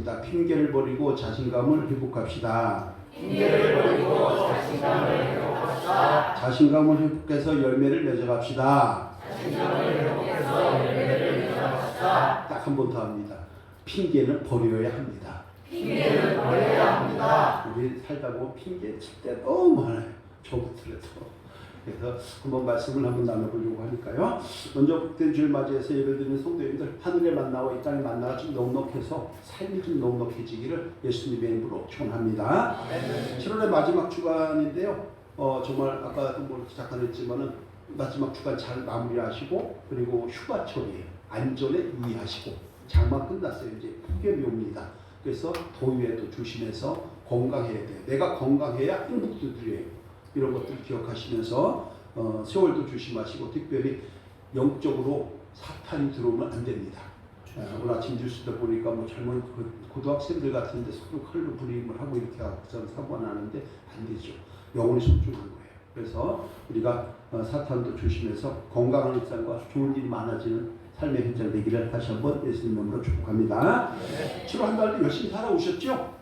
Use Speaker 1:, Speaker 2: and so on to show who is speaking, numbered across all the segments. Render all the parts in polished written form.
Speaker 1: 합니다. 핑계를 버리고 자신감을 회복합시다.
Speaker 2: 핑계를 버리고 자신감을 회복합시다.
Speaker 1: 자신감을 회복해서 열매를 맺어갑시다.
Speaker 2: 자신감을 회복해서 열매를 맺어갑시다.
Speaker 1: 딱 한 번 더 합니다. 핑계는 버려야 합니다.
Speaker 2: 핑계를 버려야 합니다.
Speaker 1: 우리 살다 보면 핑계 칠 때 너무 많아요. 저부터라도. 그래서 한번 말씀을 한번 나눠보려고 하니까요. 먼저 복된 주를 맞이해서 예배를 드리는 성도님들, 하늘의 만나와 이 땅의 만나가 좀 넉넉해서 삶이 좀 넉넉해지기를 예수님의 이름으로 축원합니다. 7월의 마지막 주간인데요. 정말 아까도 뭐 잠깐 했지만은 마지막 주간 잘 마무리하시고, 그리고 휴가철이에요. 안전에 유의하시고, 장마 끝났어요. 이제 폭염이 옵니다. 그래서 더위에도 조심해서 건강해야 돼요. 내가 건강해야 행복도 드려요. 이런 것들 기억하시면서 세월도 조심하시고, 특별히 영적으로 사탄이 들어오면 안 됩니다. 오늘 아침 뉴스 때 보니까 뭐 젊은 고등학생들 같은데 서로 칼로 부림을 하고 이렇게 하고 사고가 나는데 안 되죠. 영혼이 소중한 거예요. 그래서 우리가 사탄도 조심해서 건강한 일상과 좋은 일이 많아지는 삶의 현장 되기를 다시 한번 예수님 이름으로 축복합니다. 7월 한 달 열심히 살아오셨죠?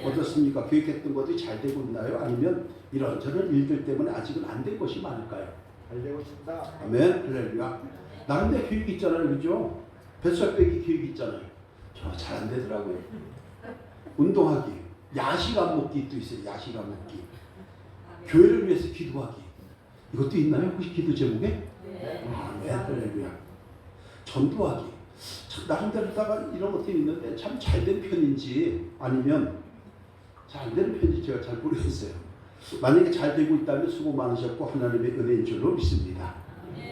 Speaker 1: 어떻습니까? 계획했던 것들이 잘 되고 있나요? 아니면 이런저런 일들 때문에 아직은 안 된 것이 많을까요?
Speaker 3: 잘 되고 싶다.
Speaker 1: 아멘. 할렐루야. 나름대로 계획이 있잖아요. 그죠? 뱃살 빼기 계획이 있잖아요. 저 잘 안 되더라고요. 운동하기, 야식 안 먹기도 있어요. 야식 안 먹기. 교회를 위해서 기도하기. 이것도 있나요? 혹시 기도 제목에? 아멘. 할렐루야. 전도하기. 참 나름대로다가 이런 것들이 있는데 참 잘 된 편인지 아니면 잘 안 되는 편인지 제가 잘 모르겠어요. 만약에 잘 되고 있다면 수고 많으셨고 하나님의 은혜인 줄로 믿습니다.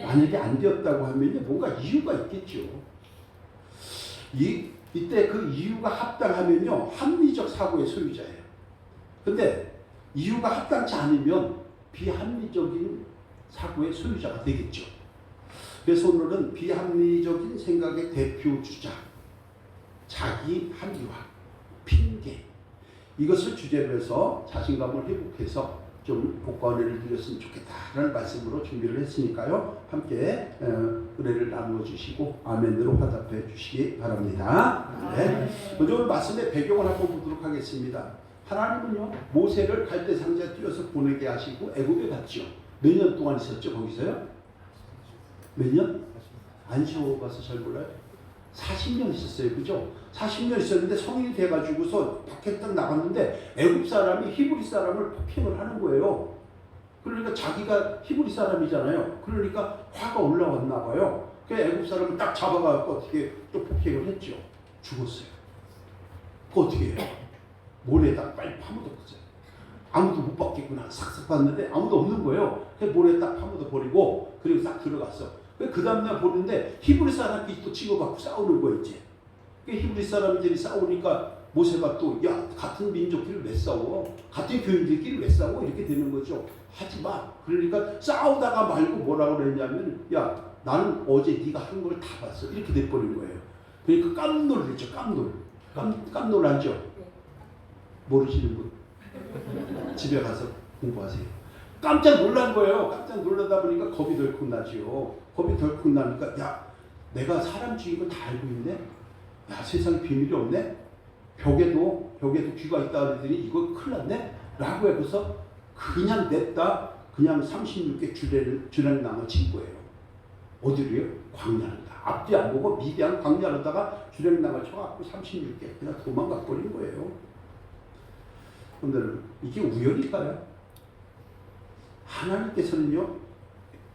Speaker 1: 만약에 안 되었다고 하면 뭔가 이유가 있겠죠. 이때 그 이유가 합당하면요, 합리적 사고의 소유자예요. 근데 이유가 합당치 않으면 비합리적인 사고의 소유자가 되겠죠. 그래서 오늘은 비합리적인 생각의 대표 주자, 자기 합리화, 핑계, 이것을 주제로 해서 자신감을 회복해서 좀 복과 은혜를 드렸으면 좋겠다라는 말씀으로 준비를 했으니까요. 함께 은혜를 나누어 주시고 아멘으로 화답해 주시기 바랍니다. 네. 먼저 오늘 말씀의 배경을 한번 보도록 하겠습니다. 하나님은요, 모세를 갈대 상자에 띄워서 보내게 하시고 애굽에 갔죠. 몇 년 동안 있었죠? 거기서요? 몇 년? 안 쉬어봐서 잘 몰라요? 40년 있었어요. 그죠? 40년 있었는데 성인이 돼가지고서 밖에 딱 나갔는데 애굽 사람이 히브리 사람을 폭행을 하는 거예요. 그러니까 자기가 히브리 사람이잖아요. 그러니까 화가 올라왔나 봐요. 그래서 애굽 사람을 딱 잡아가지고 어떻게 또 폭행을 했죠. 죽었어요. 그거 어떻게 해요? 모래에다 빨리 파묻었어요. 아무도 못 받겠구나. 싹싹 봤는데 아무도 없는 거예요. 그래서 모래에 딱 파묻어 버리고 그리고 싹 들어갔어. 그 다음날 보는데 히브리 사람끼리 또 치고받고 싸우는 거 있지. 히브리 사람들이 싸우니까 모세가 또 야, 같은 민족끼리 왜 싸워? 같은 교인들끼리 왜 싸워? 이렇게 되는 거죠. 하지 마. 그러니까 싸우다가 말고 뭐라고 그랬냐면 야, 나는 어제 네가 한 걸 다 봤어. 이렇게 돼버린 거예요. 그러니까 깜놀이죠. 깜놀하죠. 모르시는 분 집에 가서 공부하세요. 깜짝 놀란 거예요. 깜짝 놀라다 보니까 겁이 덜컥 나지요. 겁이 덜컥 나니까 야, 내가 사람 죽인 거 다 알고 있네. 야, 세상에 비밀이 없네. 벽에도 귀가 있다 그러더니 이거 큰일 났네. 라고 해서 그냥 냈다. 그냥 36개 주랭랑을 친 거예요. 어디로요? 광야로다. 앞뒤 안 보고 미디안 광야로다가 주랭랑을 쳐갖고 36개 그냥 도망가 버린 거예요. 오늘은 이게 우연일까요? 하나님께서는요,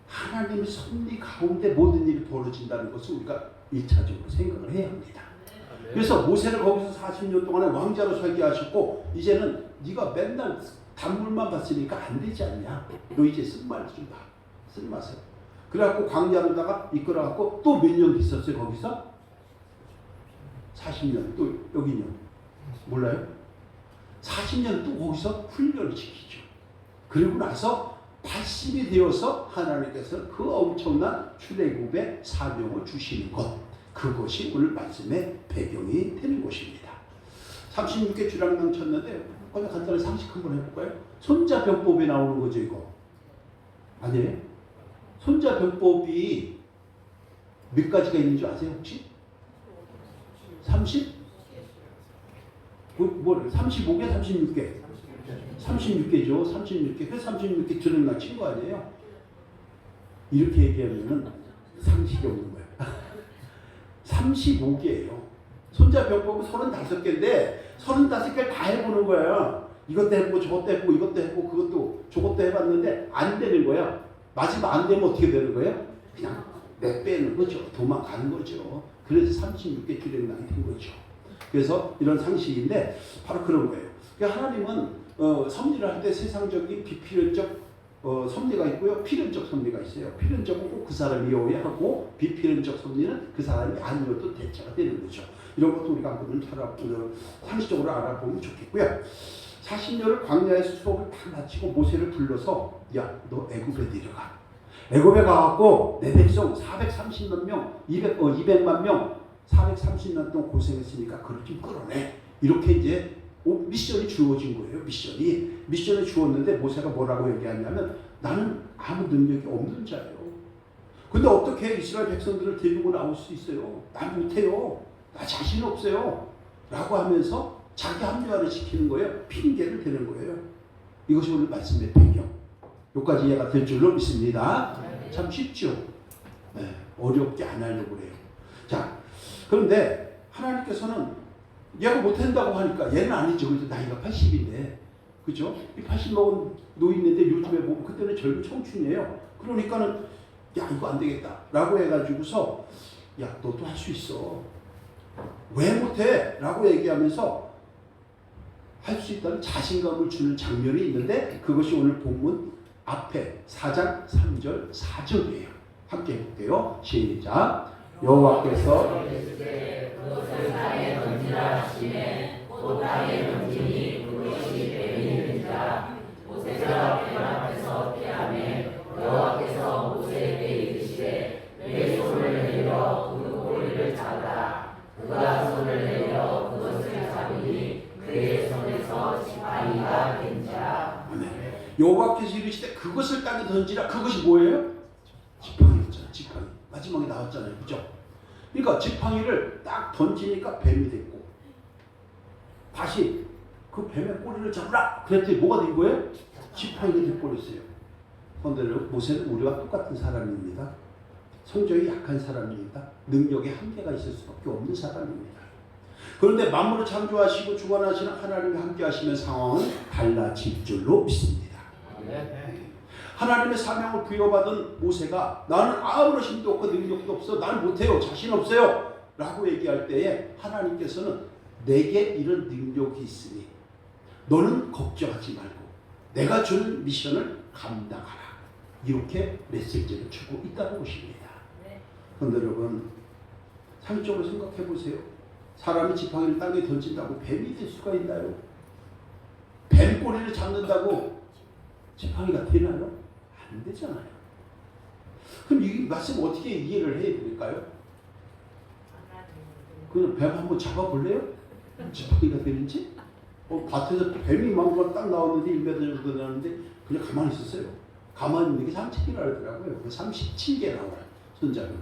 Speaker 1: 하나님의 섭리 가운데 모든 일이 벌어진다는 것을 우리가 1차적으로 생각을 해야 합니다. 그래서 모세를 거기서 40년 동안에 왕자로 살게 하셨고, 이제는 네가 맨날 단물만 봤으니까 안 되지 않냐? 너 이제 쓴말 좀 봐. 쓰지 마세요. 그래갖고 광야로다가 이끌어갖고 또 몇 년 있었어요, 거기서? 40년. 또 여기요. 몰라요? 40년 또 거기서 훈련을 시키죠. 그리고 나서 80이 되어서 하나님께서 그 엄청난 출애굽의 사명을 주시는 것, 그것이 오늘 말씀의 배경이 되는 것입니다. 36개 주량랑 쳤는데 간단히 상식 한번 해볼까요? 손자병법에 나오는 거죠, 이거. 아니에요? 손자병법이 몇 가지가 있는 줄 아세요, 혹시? 30? 뭐 35개, 36개? 36개죠. 36개. 그래서 36개 주랭랑 친 거 아니에요? 이렇게 얘기하면은 상식이 없는 거예요. 35개예요. 손자병법은 35개인데 35개를 다 해보는 거예요. 이것도 해보고 저것도 해보고 이것도 해보고 그것도 저것도 해봤는데 안 되는 거야. 마지막 안 되면 어떻게 되는 거예요? 그냥 내빼는 거죠. 도망가는 거죠. 그래서 36개 주랭랑이 된 거죠. 그래서 이런 상식인데 바로 그런 거예요. 그러니까 하나님은 섭리를 할 때 세상적인 비필연적 섭리가 있고요. 필연적 섭리가 있어요. 필연적은 꼭 그 사람이 이어야 하고 비필연적 섭리는 그 사람이 아니어도 대체가 되는 거죠. 이런 것도 우리가 한번 상식적으로 알아보면 좋겠고요. 40년을 광야에서 수업을 다 마치고 모세를 불러서 야, 너 애굽에 내려가. 애굽에 가갖고 내 백성 430만 명, 200만 명 430년 동안 고생했으니까 그걸 좀 끌어내. 이렇게 이제 미션이 주어진 거예요. 미션을 주었는데 모세가 뭐라고 얘기하냐면 나는 아무 능력이 없는 자예요. 근데 어떻게 이스라엘 백성들을 데리고 나올 수 있어요? 난 못해요. 나 자신 없어요. 라고 하면서 자기 합리화를 시키는 거예요. 핑계를 대는 거예요. 이것이 오늘 말씀의 배경. 여기까지 이해가 될 줄로 믿습니다. 참 쉽죠? 네, 어렵게 안 하려고 그래요. 자, 그런데 하나님께서는 얘가 못한다고 하니까 얘는 아니죠. 그죠? 나이가 80인데. 그죠? 80 먹은 노인인데 요즘에 보면 그때는 젊은 청춘이에요. 그러니까는 야, 이거 안 되겠다. 라고 해가지고서 야, 너도 할 수 있어. 왜 못해? 라고 얘기하면서 할 수 있다는 자신감을 주는 장면이 있는데 그것이 오늘 본문 앞에 4장 3절 4절이에요. 함께 해볼게요. 시작. 여호와께서
Speaker 2: 그것을 땅에 던지라 하시매 곧 땅에 던지니 그것이 뱀이 되자 모세가 뱀 앞에서 피하매 여호와께서 모세에게 이르시되 내 손을 내밀어 그 꼬리를 잡으라. 그가 손을 내밀어 그것을 잡으니 그의 손에서 지팡이가 된지라.
Speaker 1: 여호와께서 이르시되 그것을 땅에 던지라. 그것이 뭐예요? 지팡이였잖아요. 지팡이. 마지막에 나왔잖아요. 그죠? 그러니까 지팡이를 딱 던지니까 뱀이 됐고 다시 그 뱀의 꼬리를 잡으라. 그랬더니 뭐가 된 거예요? 지팡이가 돼버렸어요. 그런데 모세는 우리와 똑같은 사람입니다. 성적이 약한 사람입니다. 능력에 한계가 있을 수밖에 없는 사람입니다. 그런데 만물을 창조하시고 주관하시는 하나님이 함께 하시면 상황은 달라질 줄로 믿습니다. 하나님의 사명을 부여받은 모세가 나는 아무런 힘도 없고 능력도 없어. 나는 못해요. 자신 없어요. 라고 얘기할 때에 하나님께서는 내게 이런 능력이 있으니 너는 걱정하지 말고 내가 주는 미션을 감당하라. 이렇게 메시지를 주고 있다는 것입니다. 그런데 여러분 상식적으로 생각해 보세요. 사람이 지팡이를 땅에 던진다고 뱀이 될 수가 있나요? 뱀 꼬리를 잡는다고 지팡이가 되나요? 안 되잖아요. 그럼 이 말씀 어떻게 이해를 해야 될까요? 그냥 뱀 한번 잡아볼래요? 지팡이가 되는지? 밭에서 뱀이 막 딱 나왔는데 1m 정도 되는데 그냥 가만히 있었어요. 가만히 있는 게 30개라 하더라고요. 37개 나와요. 손잡이로.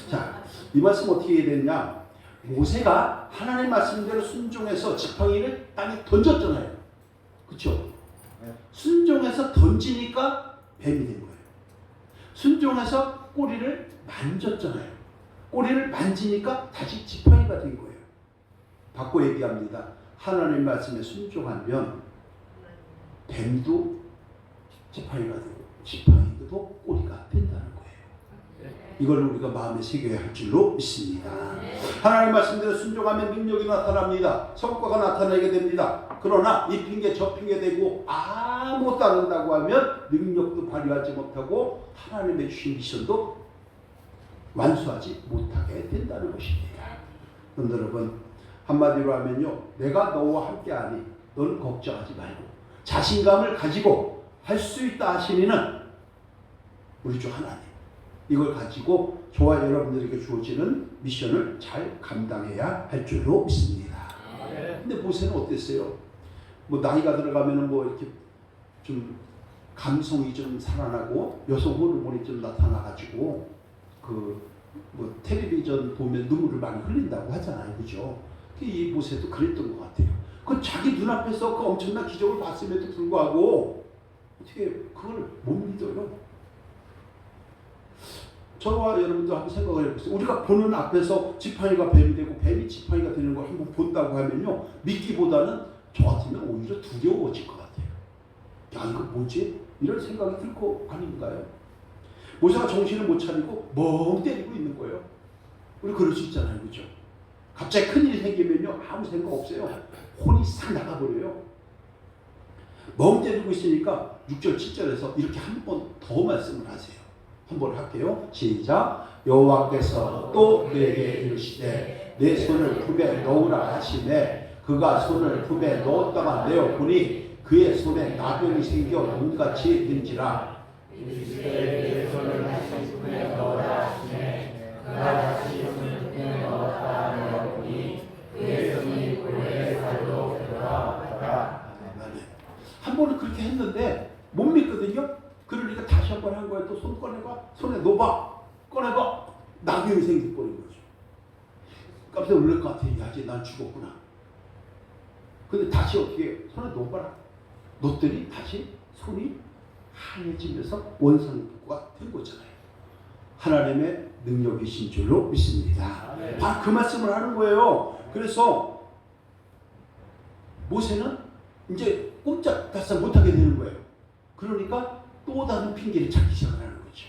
Speaker 1: 자, 이 말씀 어떻게 해야 되냐? 모세가 하나님 말씀대로 순종해서 지팡이를 땅에 던졌잖아요. 그렇죠? 순종해서 던지니까 뱀이 된 거예요. 순종해서 꼬리를 만졌잖아요. 꼬리를 만지니까 다시 지팡이가 된 거예요. 바꿔 얘기합니다. 하나님 말씀에 순종하면 뱀도 지팡이가 되고 지팡이도 꼬리가 된다는 거예요. 이걸 우리가 마음에 새겨야 할 줄로 믿습니다. 하나님 말씀대로 순종하면 능력이 나타납니다. 성과가 나타나게 됩니다. 그러나 이 핑계 저 핑계 대고 아무 따른다고 하면 능력도 발휘하지 못하고 하나님의 주신 미션도 완수하지 못하게 된다는 것입니다. 그런데 여러분 한마디로 하면요, 내가 너와 함께하니 너는 걱정하지 말고 자신감을 가지고 할 수 있다 하시니는 우리 주 하나님, 이걸 가지고 저와 여러분들에게 주어지는 미션을 잘 감당해야 할 줄로 믿습니다. 근데 모세는 어땠어요? 뭐 나이가 들어가면은 뭐 이렇게 좀 감성이 좀 살아나고 여성 호르몬이 좀 나타나가지고 그 뭐 텔레비전 보면 눈물을 많이 흘린다고 하잖아요, 그죠? 이 모세도 그랬던 것 같아요. 그 자기 눈앞에서 그 엄청난 기적을 봤음에도 불구하고 어떻게 그걸 못 믿어요? 저와 여러분도 한번 생각을 해보세요. 우리가 보는 앞에서 지팡이가 뱀이 되고 뱀이 지팡이가 되는 걸 한번 본다고 하면요, 믿기보다는 저 같으면 오히려 두려워질 것 같아요. 야, 이거 뭐지? 이런 생각이 들 거 아닌가요? 모세가 정신을 못 차리고 멍 때리고 있는 거예요. 우리 그럴 수 있잖아요, 그렇죠? 갑자기 큰일이 생기면요, 아무 생각 없어요. 혼이 싹 나가버려요. 멍 때리고 있으니까 6절 7절에서 이렇게 한 번 더 말씀을 하세요. 한번 할게요. 시작. 여호와께서 또 내게 이르시되 내 손을 품에 넣으라 하시매 그가 손을 품에 넣었다가 내어 보니 그의 손에 나병이 생겨 눈같이 는지라.
Speaker 2: 내 손을 다시 품에 넣으라 하시매 그가 다시 손을 품에 넣었다 내어 보니 그의 손이 본래 살로 돌아왔더라.
Speaker 1: 한 번은 그렇게 했는데 못 믿거든요. 그러니까 다시 한 번 한 거예요. 또 손 꺼내봐. 손에 넣어봐. 꺼내봐. 나병이 생겨버린 거죠. 깜짝 놀랄 것 같아요. 야, 이제 난 죽었구나. 근데 다시 어떻게 손에 넣어봐라. 넣었더니 다시 손이 하얘지면서 원상복구가 된 거잖아요. 하나님의 능력이신 줄로 믿습니다. 바로 그 말씀을 하는 거예요. 그래서 모세는 이제 꼼짝달싹 못하게 되는 거예요. 그러니까 또 다른 핑계를 찾기 시작하는 거죠.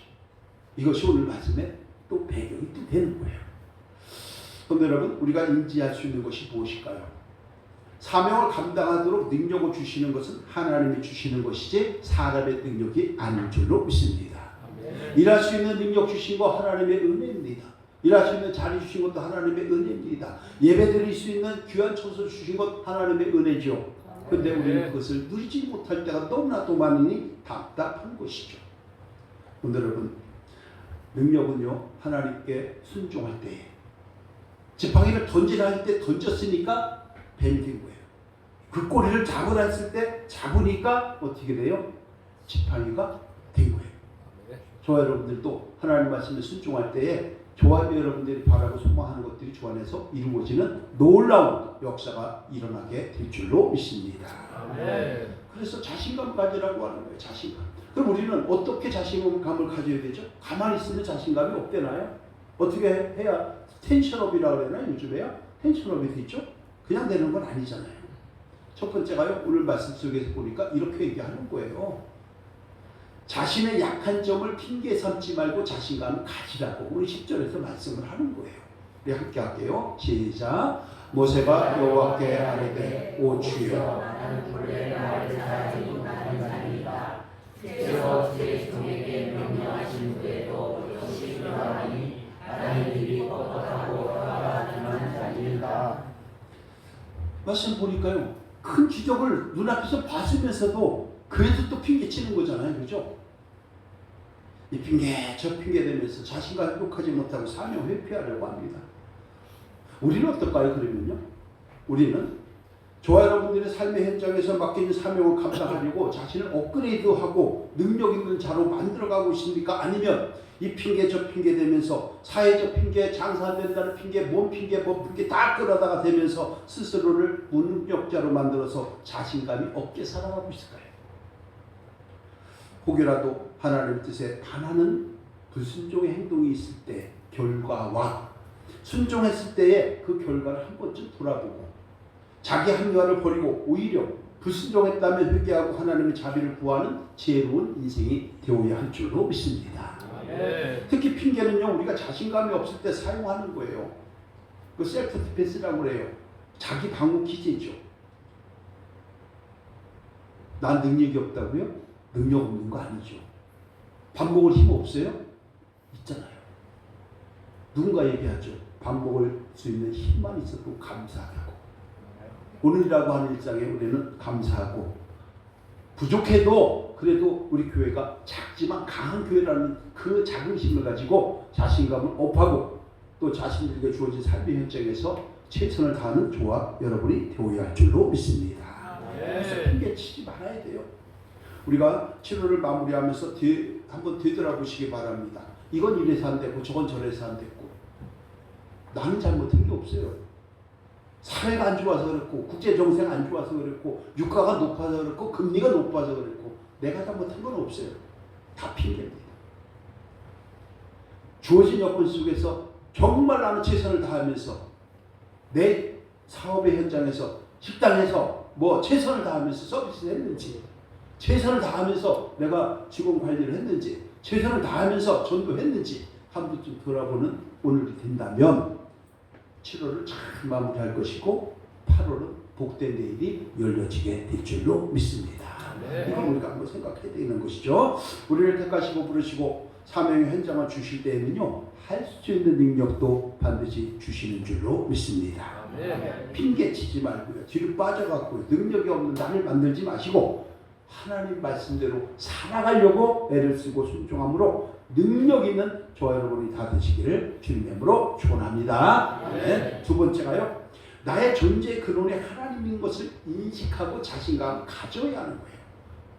Speaker 1: 이것이 오늘 말씀에 또 배경이 또 되는 거예요. 그런데 여러분, 우리가 인지할 수 있는 것이 무엇일까요? 사명을 감당하도록 능력을 주시는 것은 하나님이 주시는 것이지 사람의 능력이 아닌 줄로 믿습니다. 일할 수 있는 능력 주신 거 하나님의 은혜입니다. 일할 수 있는 자리 주신 것도 하나님의 은혜입니다. 예배 드릴 수 있는 귀한 처소 주신 것 하나님의 은혜죠. 그런데 우리는 그것을 누리지 못할 때가 너무나도 많으니 답답한 것이죠. 오늘 여러분, 능력은요, 하나님께 순종할 때에 지팡이를 던지라 할 때 던졌으니까 뱀이 된 거예요. 그 꼬리를 잡으라 했을 때 잡으니까 어떻게 돼요? 지팡이가 된 거예요. 저와 여러분들도 하나님 말씀에 순종할 때에 저와 여러분들이 바라고 소망하는 것들이 주 안에서 이루어지는 놀라운 역사가 일어나게 될 줄로 믿습니다. 그래서 자신감 가지라고 하는 거예요. 자신감. 그럼 우리는 어떻게 자신감을 가져야 되죠? 가만히 있으면 자신감이 없대나요? 어떻게 해야 텐션업이라고 그러나요? 요즘에요? 텐션업이 되죠? 그냥 되는 건 아니잖아요. 첫 번째가요, 오늘 말씀 속에서 보니까 이렇게 얘기하는 거예요. 자신의 약한 점을 핑계 삼지 말고 자신감을 가지라고 오늘 10절에서 말씀을 하는 거예요. 우리 함께 할게요. 시작. 모세가 여호와께 아뢰되 오 주여
Speaker 2: 나는 본래 말을 잘하지 못하는 자니이다. 주께서 제 종에게 명령하신 후에도 역시 그러하니 나는 입이 뻣뻣하고 혀가 둔한 자니이다.
Speaker 1: 말씀 보니까요, 큰 기적을 눈앞에서 봤으면서도 그래도 또 핑계치는 거잖아요. 그죠? 이 핑계 저 핑계 대면서 자신과 회복하지 못하고 사명 회피하려고 합니다. 우리는 어떨까요? 그러면요, 우리는 저와 여러분들의 삶의 현장에서 맡겨진 사명을 감당하려고 자신을 업그레이드하고 능력 있는 자로 만들어가고 있습니까? 아니면 이 핑계 저 핑계 대면서 사회적 핑계, 장사 안 된다는 핑계, 몸 핑계, 법 핑계 다 끌어다가 대면서 스스로를 무능력자로 만들어서 자신감이 없게 살아가고 있을까요? 혹여라도 하나님의 뜻에 반하는 불순종의 행동이 있을 때 결과와 순종했을 때의 그 결과를 한 번쯤 돌아보고 자기 합리화를 버리고 오히려 불순종했다면 회개하고 하나님의 자비를 구하는 지혜로운 인생이 되어야 할 줄로 믿습니다. 특히 핑계는요, 우리가 자신감이 없을 때 사용하는 거예요. 그 셀프 디펜스라고 그래요. 자기 방어 기제죠. 난 능력이 없다고요? 능력 없는 거 아니죠. 밥 먹을 힘 없어요? 있잖아요. 누군가 얘기하죠. 밥 먹을 수 있는 힘만 있어도 감사하고, 오늘이라고 하는 일상에 우리는 감사하고, 부족해도 그래도 우리 교회가 작지만 강한 교회라는 그 자긍심을 가지고 자신감을 업하고 또 자신들에게 주어진 삶의 현장에서 최선을 다하는 저와 여러분이 되어야 할 줄로 믿습니다. 그래서 핑계 치지 말아야 돼요. 우리가 7월을 마무리하면서 한번 되돌아보시기 바랍니다. 이건 이래서 안 되고 저건 저래서 안 됐고 나는 잘못한 게 없어요. 사회가 안 좋아서 그랬고, 국제 정세가 안 좋아서 그랬고, 유가가 높아서 그랬고, 금리가 높아서 그랬고, 내가 잘못한 건 없어요. 다 핑계입니다. 주어진 여건 속에서 정말 나는 최선을 다하면서 내 사업의 현장에서, 식당에서 뭐 최선을 다하면서 서비스를 했는지, 최선을 다하면서 내가 직원 관리를 했는지, 최선을 다하면서 전도했는지 한 번쯤 돌아보는 오늘이 된다면 7월을 잘 마무리할 것이고 8월은 복된 내일이 열려지게 될 줄로 믿습니다. 이게 우리가 한번 생각해야 되는 것이죠. 우리를 택하시고 부르시고 사명의 현장을 주실 때에는요, 할 수 있는 능력도 반드시 주시는 줄로 믿습니다. 핑계치지 말고요, 뒤로 빠져갖고 능력이 없는 나를 만들지 마시고 하나님 말씀대로 살아가려고 애를 쓰고 순종함으로 능력 있는 저와 여러분이 다 되시기를 주님의 이름으로 축원합니다. 네. 두 번째가요, 나의 존재의 근원이 하나님인 것을 인식하고 자신감 가져야 하는 거예요.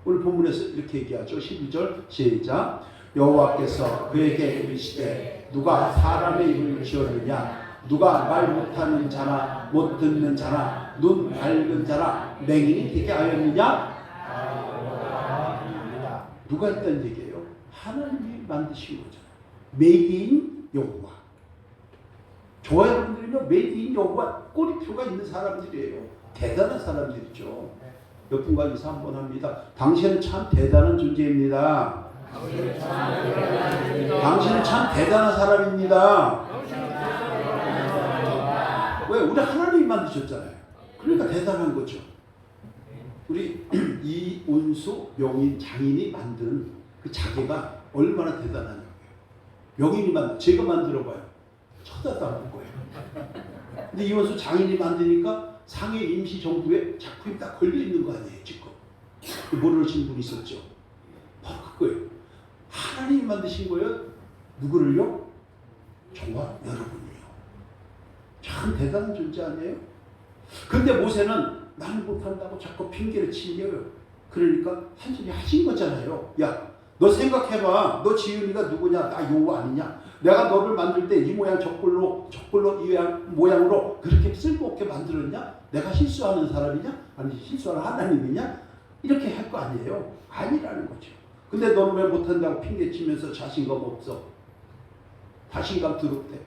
Speaker 1: 오늘 본문에서 이렇게 얘기하죠. 12절 시작. 여호와께서 그에게 이르시되 누가 사람의 입을 지었느냐, 누가 말 못하는 자나 못 듣는 자나 눈 밝은 자나 맹인이 되게 하였느냐? 누가 했다는 얘기예요? 하나님이 만드신 거잖아요. 메이드인 여호와. 저와 여러분들은요, 메이드인 여호와 꼬리표가 있는 사람들이에요. 대단한 사람들이죠. 몇 분간 인사 한번 합니다. 당신은 참 대단한 존재입니다. 당신은 참 대단한 사람입니다. 왜? 우리 하나님이 만드셨잖아요. 그러니까 대단한 거죠. 우리 이운수 명인 장인이 만든 그 자개가 얼마나 대단하냐고요. 명인이 제가 만들어봐요. 쳐다도 안 볼 거예요. 근데 이운수 장인이 만드니까 상해 임시정부에 작품이 딱 걸려있는 거 아니에요, 지금. 모르시는 분이 있었죠. 바로 그거예요. 하나님이 만드신 거예요. 누구를요? 저와 여러분이요. 참 대단한 존재 아니에요? 근데 모세는 나는 못한다고 자꾸 핑계를 치려요. 그러니까 한 소리 하신 거잖아요. 야, 너 생각해봐. 너 지은이가 누구냐? 나 여호와 아니냐? 내가 너를 만들 때 이 모양 저꼴로 이 모양으로 그렇게 쓸모없게 만들었냐? 내가 실수하는 사람이냐? 아니 실수하는 하나님이냐? 이렇게 할 거 아니에요. 아니라는 거죠. 근데 너는 왜 못한다고 핑계치면서 자신감 없어? 자신감 드럽대.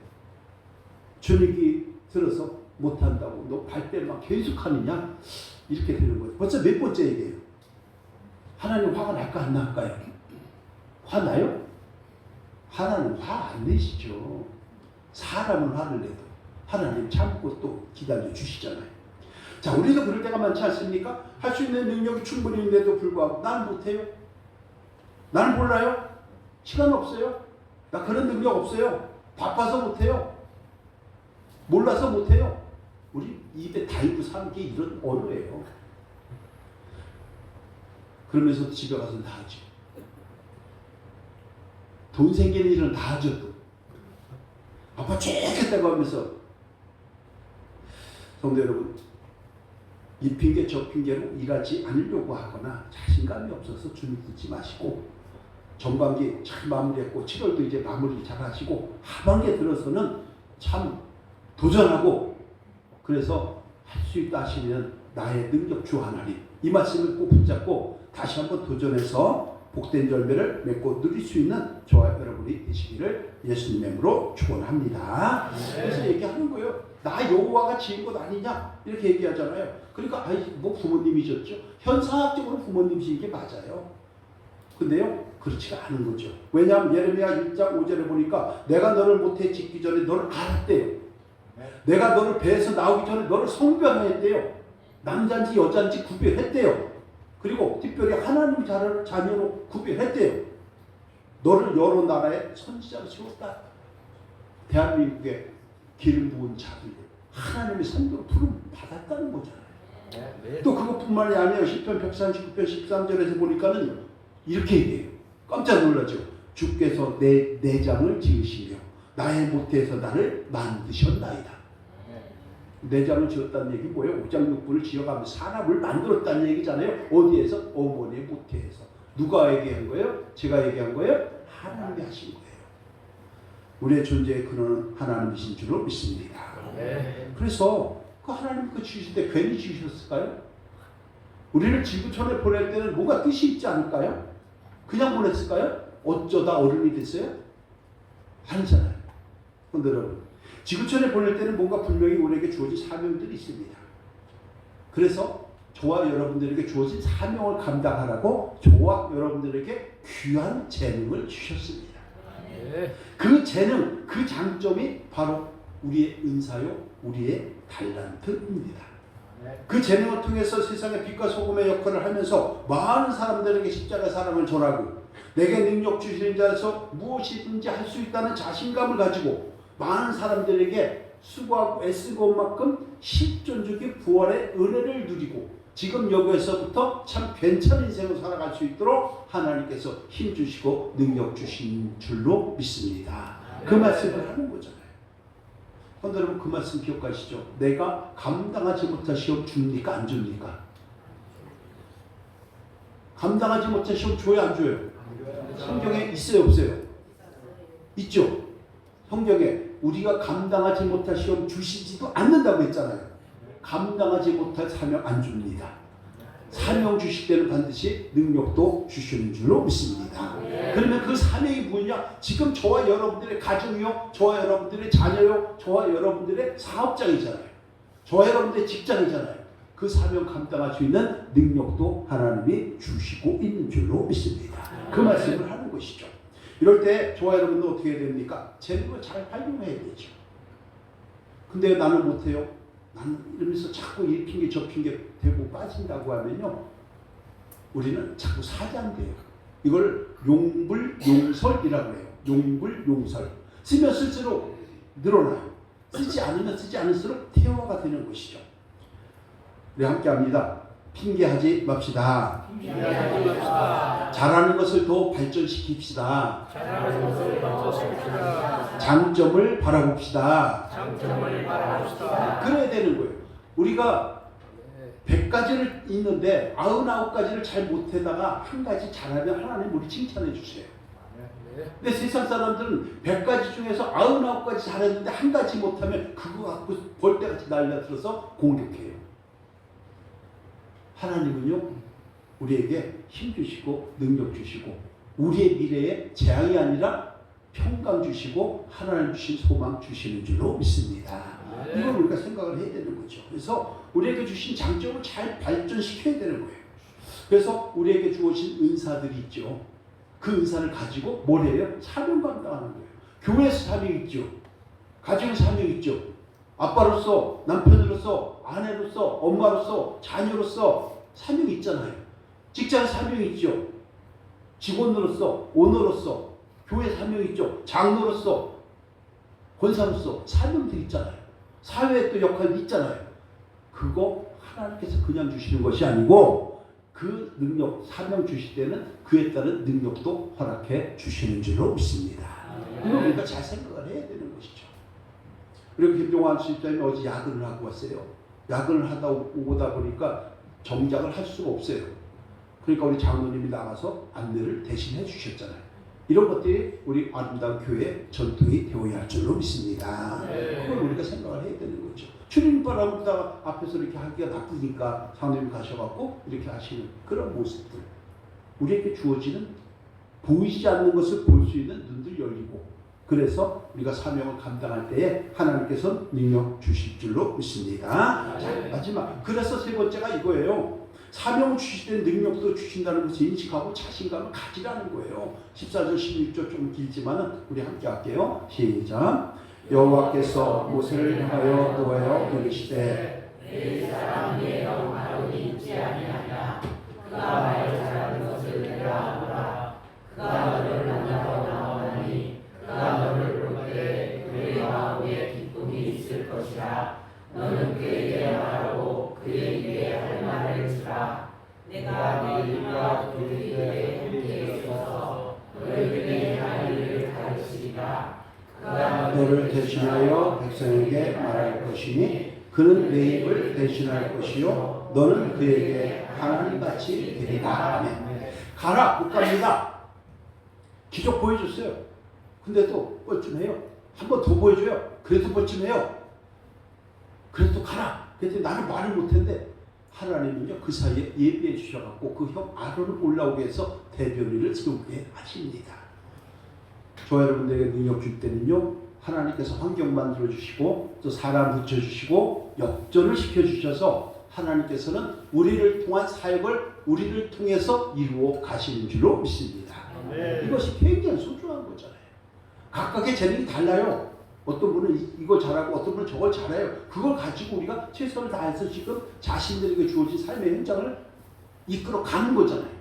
Speaker 1: 주눅이 들어서 못한다고 너 발뺌만 계속하느냐? 이렇게 되는 거예요. 벌써 몇 번째 얘기예요. 하나님 화가 날까 안 날까요? 화나요? 하나님 화 안 내시죠. 사람은 화를 내도 하나님 참고 또 기다려 주시잖아요. 자, 우리도 그럴 때가 많지 않습니까? 할 수 있는 능력이 충분히 있는데도 불구하고 나는 못해요. 나는 몰라요. 시간 없어요. 나 그런 능력 없어요. 바빠서 못해요. 몰라서 못해요. 우리 입에 달고 사는 게 이런 언어예요. 그러면서 집에 가서 다 하죠. 돈 생기는 일은 다 하죠. 또. 아빠 쬐겠다고 하면서. 성도 여러분, 이 핑계 저 핑계로 일하지 않으려고 하거나 자신감이 없어서 주눅 들지 마시고, 전반기 잘 마무리했고 7월도 이제 마무리 잘 하시고 하반기에 들어서는 참 도전하고, 그래서 할 수 있다 하시면 나의 능력 주 하나님, 이 말씀을 꼭 붙잡고 다시 한번 도전해서 복된 열매를 맺고 누릴 수 있는 저와 여러분이 되시기를 예수님의 이름으로 축원합니다. 그래서 얘기하는 거예요. 나 여호와가 지은 것 아니냐? 이렇게 얘기하잖아요. 그러니까 뭐 부모님이셨죠. 현상학적으로 부모님이신 게 맞아요. 근데요, 그렇지가 않은 거죠. 왜냐하면 예레미야 1장 5절에 보니까 내가 너를 모태에 짓기 전에 너를 알았대요. 내가 너를 배에서 나오기 전에 너를 성별했대요. 남자인지 여자인지 구별했대요. 그리고 특별히 하나님 자녀로 구별했대요. 너를 여러 나라의 선지자로 세웠다. 대한민국에 기름 부은 자들, 하나님의 선교로 부름 받았다는 거잖아요. 또 그것뿐만이 아니에요. 시편 139편 13절에서 보니까는 이렇게 얘기해요. 깜짝 놀라죠. 주께서 내 내장을 지으시며 나의 모태에서 나를 만드셨나이다. 내장을 지었다는 얘기 뭐예요? 옥장육부를 지어가면서 사람을 만들었다는 얘기잖아요. 어디에서? 어머니의 모태에서. 누가 얘기한 거예요? 제가 얘기한 거예요? 하나님이 하신 거예요. 우리의 존재의 근원은 하나님이신 줄로 믿습니다. 그래서 그 하나님 그 주실 때 괜히 주셨을까요? 우리를 지구촌에 보낼 때는 뭔가 뜻이 있지 않을까요? 그냥 보냈을까요? 어쩌다 어른이 됐어요? 아니잖아요. 그런데 여러분, 지구촌에 보낼 때는 뭔가 분명히 우리에게 주어진 사명들이 있습니다. 그래서 저와 여러분들에게 주어진 사명을 감당하라고 저와 여러분들에게 귀한 재능을 주셨습니다. 그 재능, 그 장점이 바로 우리의 은사요, 우리의 달란트입니다. 그 재능을 통해서 세상의 빛과 소금의 역할을 하면서 많은 사람들에게 십자가 사랑을 전하고 내게 능력 주시는 자에서 무엇이든지 할 수 있다는 자신감을 가지고 많은 사람들에게 수고하고 애쓰고 온 만큼 실존적인 부활의 은혜를 누리고 지금 여기에서부터 참 괜찮은 인생을 살아갈 수 있도록 하나님께서 힘 주시고 능력 주신 줄로 믿습니다. 그 말씀을 하는 거잖아요. 그런데 여러분, 그 말씀 기억하시죠? 내가 감당하지 못할 시험 줍니까? 안 줍니까? 감당하지 못할 시험 줘요? 안 줘요? 성경에 있어요? 없어요? 있죠? 성경에 우리가 감당하지 못할 시험 주시지도 않는다고 했잖아요. 감당하지 못할 사명 안 줍니다. 사명 주실 때는 반드시 능력도 주시는 줄로 믿습니다. 그러면 그 사명이 뭐냐? 지금 저와 여러분들의 가정이요, 저와 여러분들의 자녀요, 저와 여러분들의 사업장이잖아요. 저와 여러분들의 직장이잖아요. 그 사명 감당할 수 있는 능력도 하나님이 주시고 있는 줄로 믿습니다. 그 말씀을 하는 것이죠. 이럴 때 저와 여러분도 어떻게 해야 됩니까? 재능을 잘 활용해야 되죠. 근데 나는 못해요. 나는 이러면서 자꾸 이 핑계 저 핑계 대고 빠진다고 하면요, 우리는 자꾸 사장돼요. 이걸 용불용설이라고 해요. 용불용설. 쓰면 쓸수록 늘어나요. 쓰지 않으면 쓰지 않을수록 태화가 되는 것이죠. 우리 함께 합니다. 핑계하지 맙시다. 잘하는 것을 더 발전시킵시다. 장점을 바라봅시다. 그래야 되는 거예요. 우리가 100가지를 있는데 99가지를 잘 못하다가 한 가지 잘하면 하나님 우리 칭찬해 주세요. 근데 세상 사람들은 100가지 중에서 99가지 잘했는데 한 가지 못하면 그거 갖고 벌떼같이 날려들어서 공격해요. 하나님은요, 우리에게 힘 주시고 능력 주시고 우리의 미래에 재앙이 아니라 평강 주시고 하나님 주신 소망 주시는 줄로 믿습니다. 이걸 우리가 생각을 해야 되는 거죠. 그래서 우리에게 주신 장점을 잘 발전시켜야 되는 거예요. 그래서 우리에게 주어진 은사들이 있죠. 그 은사를 가지고 뭘 해요? 사명 감당하는 거예요. 교회에서 사명이 있죠. 가정에 사명이 있죠. 아빠로서, 남편으로서, 아내로서, 엄마로서, 자녀로서 사명이 있잖아요. 직장 사명이 있죠. 직원으로서, 오너로서, 교회 사명이 있죠. 장로로서, 권사로서 사명들이 있잖아요. 사회에 또 역할이 있잖아요. 그거 하나님께서 그냥 주시는 것이 아니고 그 능력, 사명 주실 때는 그에 따른 능력도 허락해 주시는 줄로 믿습니다. 이거 우리가 잘 생각을 해야 되는 것이죠. 그리고 김종환 집사님이 어제 야근을 하고 왔어요. 야근을 하다 오다 보니까 정작을 할 수가 없어요. 그러니까 우리 장로님이 나가서 안내를 대신해 주셨잖아요. 이런 것들이 우리 아름다운 교회의 전통이 되어야 할 줄로 믿습니다. 그걸 우리가 생각을 해야 되는 거죠. 주님바라고 다가 앞에서 이렇게 하기가 나쁘니까 장로님 가셔갖고 이렇게 하시는 그런 모습들. 우리에게 주어지는 보이지 않는 것을 볼 수 있는 눈들 열리고, 그래서 우리가 사명을 감당할 때에 하나님께서 능력 주실 줄로 믿습니다. 자, 마지막. 그래서 세 번째가 이거예요. 사명을 주실 때 능력도 주신다는 것을 인식하고 자신감을 가지라는 거예요. 14절 16절 좀 길지만은 우리 함께 할게요. 시작. 여호와께서 모세를 향하여 노하여 이르시되
Speaker 2: 내 사랑 내 영 아론이 있지 아니하냐. 그가 말 잘하는 것을 내가 보라. 그가 너를 만나러 나오나니 그가 너를 볼 때 그의 마음에 기쁨이 있을 것이라. 너는 그에게 말하고 그의 입에 할 말을 주라. 내가 내 입과 그의 입에 함께 있어서 너희들이 할 일을 가르치리라. 그가
Speaker 1: 너를 대신하여 백성에게 말할 것이니 그는 내 입을 대신할 것이요 너는 그에게 하나님같이 되리라. 아멘. 가라. 못 갑니다. 기적 보여줬어요. 근데도 뻘쭘해요. 한 번 더 보여줘요. 그래도 뻘쭘해요. 그래도 가라. 그랬더니 나는 말을 못했는데 하나님은요 그 사이에 예비해 주셔갖고 그 형 아론을 올라오게 해서 대변인을 세우게 하십니다. 저 여러분들에게 능력 줄 때는요 하나님께서 환경 만들어 주시고 또 사람 붙여 주시고 역전을 시켜 주셔서 하나님께서는 우리를 통한 사역을 우리를 통해서 이루어 가시는 줄로 믿습니다.
Speaker 3: 네.
Speaker 1: 이것이 굉장히 소중한 거잖아요. 각각의 재능이 달라요. 어떤 분은 이걸 잘하고 어떤 분은 저걸 잘해요. 그걸 가지고 우리가 최선을 다해서 지금 자신들에게 주어진 삶의 현장을 이끌어 가는 거잖아요.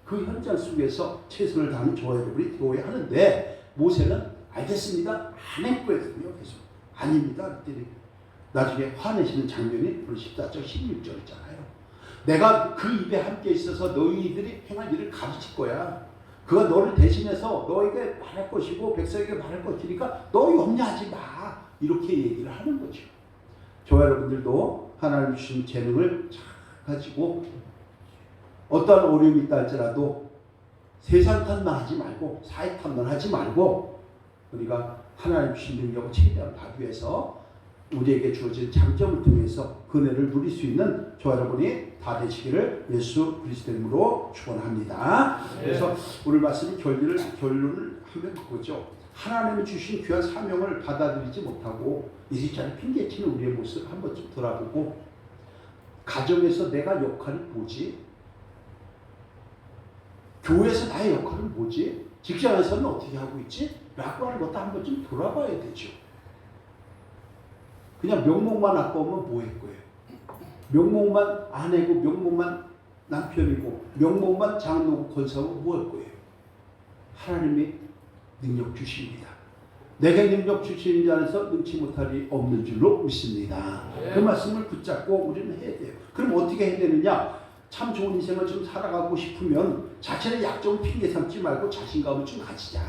Speaker 1: 그 현장 속에서 최선을 다하는 저와 여러분이 되어야 하는데 모세는 알겠습니다. 안 했거든요. 계속 아닙니다. 그랬더니 나중에 화내시는 장면이 14절 16절이잖아요. 내가 그 입에 함께 있어서 너희들이 행할 일을 가르칠 거야. 그가 너를 대신해서 너에게 말할 것이고 백성에게 말할 것이니까 너 염려하지 마. 이렇게 얘기를 하는 거죠. 저와 여러분들도 하나님 주신 재능을 잘 가지고 어떠한 어려움이 있다 할지라도 세상 탓만 하지 말고 사회 탓만 하지 말고 우리가 하나님 주신 능력을 최대한 발휘해서 우리에게 주어진 장점을 통해서 그네를 누릴 수 있는 저와 여러분이 다 되시기를 예수 그리스도 이름으로 축원합니다. 그래서 오늘 말씀 결론을 하면 그거죠. 하나님이 주신 귀한 사명을 받아들이지 못하고 이리저리 핑계치는 우리의 모습 한 번쯤 돌아보고 가정에서 내가 역할이 뭐지? 교회에서 나의 역할은 뭐지? 직장에서는 어떻게 하고 있지? 라고 하는 것도 한 번쯤 돌아봐야 되죠. 그냥 명목만 아까우면 뭐 할 거예요? 명목만 아내고 명목만 남편이고 명목만 장로고 권사고 뭐 할 거예요? 하나님이 능력 주십니다. 내게 능력 주시는 자 안에서 능치 못할 일이 없는 줄로 믿습니다. 그 말씀을 붙잡고 우리는 해야 돼요. 그럼 어떻게 해야 되느냐? 참 좋은 인생을 좀 살아가고 싶으면 자신의 약점을 핑계 삼지 말고 자신감을 좀 가지자.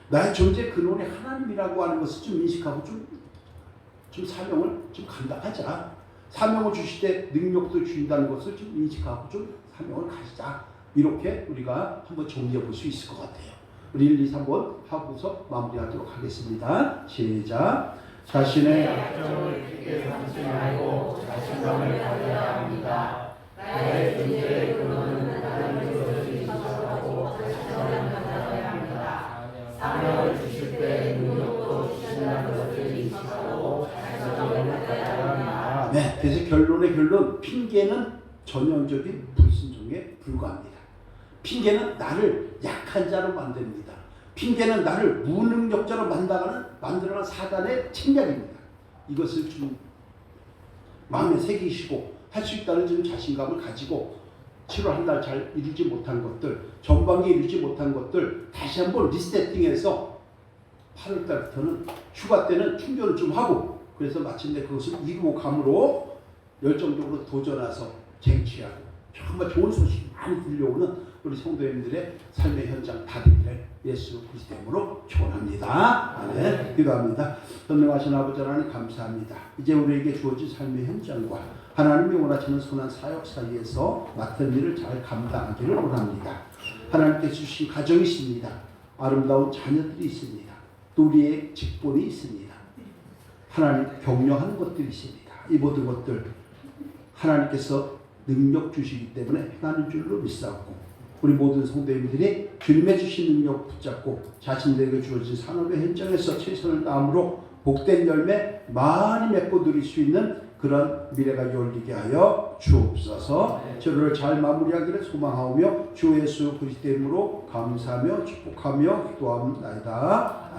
Speaker 1: 나의 존재 근원이 하나님이라고 하는 것을 좀 인식하고 좀 사명을 좀 감당하자. 사명을 주실 때 능력도 주신다는 것을 좀 인식하고 좀 사명을 가지자. 이렇게 우리가 한번 정리해 볼 수 있을 것 같아요. 우리 1, 2, 3번 하고서 마무리하도록 하겠습니다. 시작. 자신의
Speaker 2: 약점을 핑계 삼지 말고 자신감을 가져야 합니다. 나의 존재의 근원은 하나님께서 주시고 자신감을 가져야 합니다. 사명을 주실 때 능력도 주신다는 것을 인식하고 자신감을 가져야 합니다.
Speaker 1: 네, 그래서 결론의 결론, 핑계는 전형적인 불순종에 불과합니다. 핑계는 나를 약한 자로 만듭니다. 핑계는 나를 무능력자로 만들어가는 사단의 침략입니다. 이것을 좀 마음에 새기시고 할 수 있다는 좀 자신감을 가지고 7월 한 달 잘 이루지 못한 것들, 전반기에 이루지 못한 것들 다시 한번 리세팅해서 8월 달부터는 휴가 때는 충전을 좀 하고 그래서 마침내 그것을 이루고 감으로 열정적으로 도전해서 쟁취하고 정말 좋은 소식이 많이 들려오는 우리 성도님들의 삶의 현장 다 되기를 예수 그리스도 이름으로 축원합니다. 아멘. 기도합니다. 선명하신 아버지 하나님 감사합니다. 이제 우리에게 주어진 삶의 현장과 하나님이 원하시는 선한 사역 사이에서 맡은 일을 잘 감당하기를 원합니다. 하나님께 주신 가정이 있습니다. 아름다운 자녀들이 있습니다. 또 우리의 직분이 있습니다. 하나님 격려하는 것들이 있습니다. 이 모든 것들 하나님께서 능력 주시기 때문에 행하는 줄로 믿사옵고 우리 모든 성도님들이 주님의 주신 능력 붙잡고 자신들에게 주어진 산업의 현장에서 최선을 다함으로 복된 열매 많이 맺고 누릴 수 있는 그런 미래가 열리게 하여 주옵소서. 저를 잘 마무리하기를 소망하오며 주 예수 그리스도 이름으로 감사하며 축복하며 기도합니다.